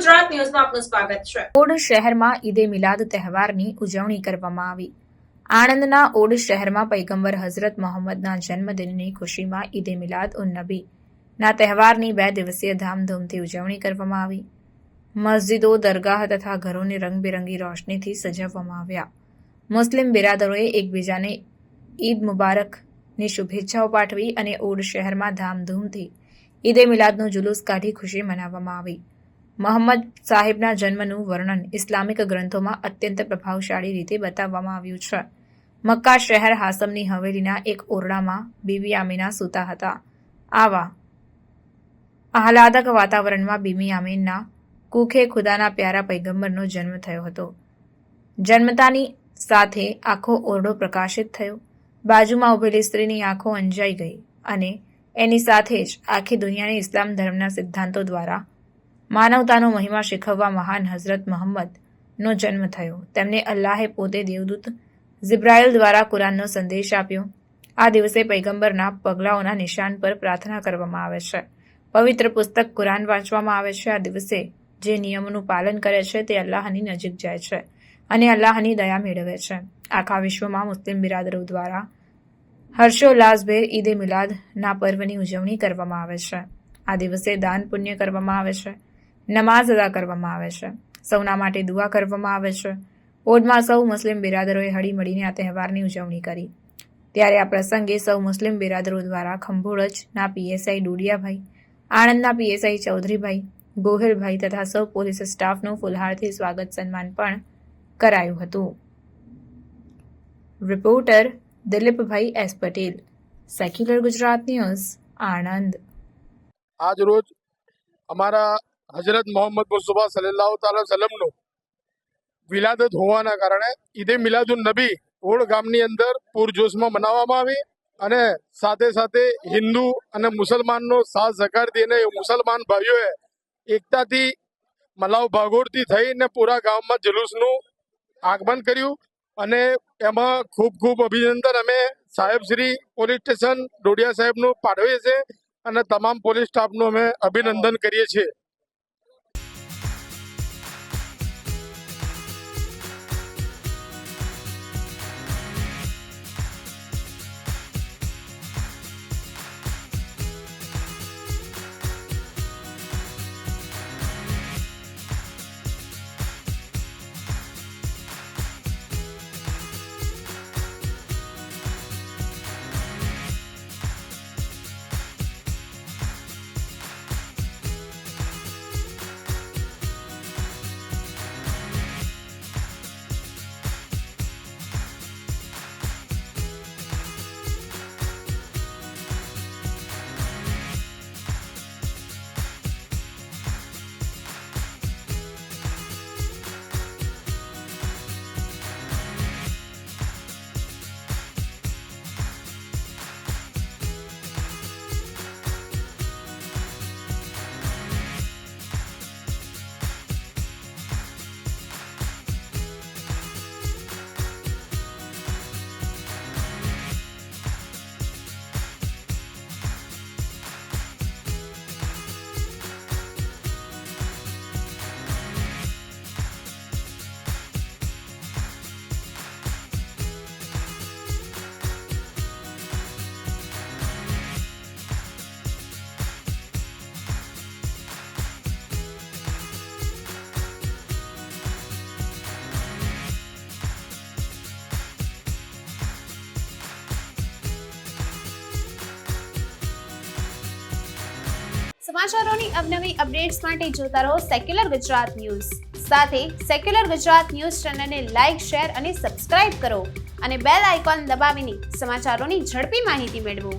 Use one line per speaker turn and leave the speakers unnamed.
ગુજરાત ન્યૂઝમાં આપનું સ્વાગત છે।
ઓડ શહેરમાં ઈદે મિલાદ તહેવારની ઉજવણી કરવામાં આવી। આણંદના ઓડ શહેરમાં પૈગંબર હઝરત મોહમ્મદના જન્મદિનની ખુશીમાં ઈદે મિલાદ ઉન નબી ના તહેવારની 2 દિવસીય ધામધૂમથી ઉજવણી કરવામાં આવી। મસ્જિદો, દરગાહ તથા ઘરોને રંગબેરંગી રોશનીથી સજાવવામાં આવ્યા। મુસ્લિમ બિરાદરોએ એકબીજાને ઈદ મુબારકની શુભેચ્છાઓ પાઠવી અને ઓડ શહેરમાં ધામધૂમથી ઈદે મિલાદનું જુલુસ કાઢી ખુશી મનાવવામાં આવી। મોહમ્મદ સાહેબના જન્મનું વર્ણન ઇસ્લામિક ગ્રંથોમાં અત્યંત પ્રભાવશાળી રીતે બતાવવામાં આવ્યું છે। મક્કા શહેર હાસમની હવેલીના એક ઓરડામાં બીબી આમીના સૂતા હતા। આવા આહલાદક વાતાવરણમાં બીબી આમીનના કુખે ખુદાના પ્યારા પૈગંબરનો જન્મ થયો હતો। જન્મતાની સાથે આખો ઓરડો પ્રકાશિત થયો। બાજુમાં ઉભેલી સ્ત્રીની આંખો અંજાઈ ગઈ અને એની સાથે જ આખી દુનિયાને ઇસ્લામ ધર્મના સિદ્ધાંતો દ્વારા માનવતાનો મહિમા શીખવવા મહાન હઝરત મોહમ્મદનો જન્મ થયો। તેમને અલ્લાહે પોતે દેવદૂત જિબ્રાઈલ દ્વારા કુરાનનો સંદેશ આપ્યો। આ દિવસે પૈગંબરના પગલાઓના નિશાન પર પ્રાર્થના કરવામાં આવે છે। પવિત્ર પુસ્તક કુરાન વાંચવામાં આવે છે। આ દિવસે જે નિયમોનું પાલન કરે છે તે અલ્લાહની નજીક જાય છે અને અલ્લાહની દયા મેળવે છે। આખા વિશ્વમાં મુસ્લિમ બિરાદરો દ્વારા હર્ષોલ્લાસભેર ઈદે મિલાદના પર્વની ઉજવણી કરવામાં આવે છે। આ દિવસે દાન પુણ્ય કરવામાં આવે છે, નમાઝ અદા કરવામાં આવે છે, સૌના માટે દુઆ કરવામાં આવે છે। ઓડમાં સૌ મુસ્લિમ બિરાદરોએ હળી મળીને આ તહેવારની ઉજવણી કરી। ત્યારે આ પ્રસંગે સૌ મુસ્લિમ બિરાદરો દ્વારા ખંભોળજના પીએસઆઈ ડોડિયાભાઈ, આણંદના પીએસઆઈ ચૌધરીભાઈ, ગોહિલભાઈ તથા સૌ પોલીસ સ્ટાફનું ફુલહારથી સ્વાગત સન્માન પણ કરાયું હતું। Reporter Dilipbhai S Patel, secular Gujarat news, Anand.
આજ રોજ અમારા હઝરત મોહમ્મદ મુસ્તફા સલ્લલ્લાહુ તઆલા વસલ્લમનું વિલાદત હોવાના કારણે ઈદે મિલાદુન નબી ઓડ ગામની અંદર પૂરજોશમાં મનાવવામાં આવી અને સાથે સાથે હિન્દુ અને મુસલમાનનો સાથ સહકારથી અને મુસલમાન ભાઈઓએ એકતાથી મલાવ ભાગોળથી થઈને પૂરા ગામમાં જુલુસનું આગમન કર્યું અને એમાં ખૂબ ખૂબ અભિનંદન અમે સાહેબ શ્રી પોલીસ સ્ટેશન ડોડિયા સાહેબનું પાઠવીએ છીએ અને તમામ પોલીસ સ્ટાફનું અમે અભિનંદન કરીએ છીએ।
સમાચારોની અવનવી અપડેટ્સ માટે જોતા રહો સેક્યુલર ગુજરાત ન્યૂઝ। સાથે સેક્યુલર ગુજરાત ન્યૂઝ ચેનલને લાઇક, શેર અને સબસ્ક્રાઇબ કરો અને બેલ આઇકોન દબાવીને સમાચારોની ઝડપી માહિતી મેળવો।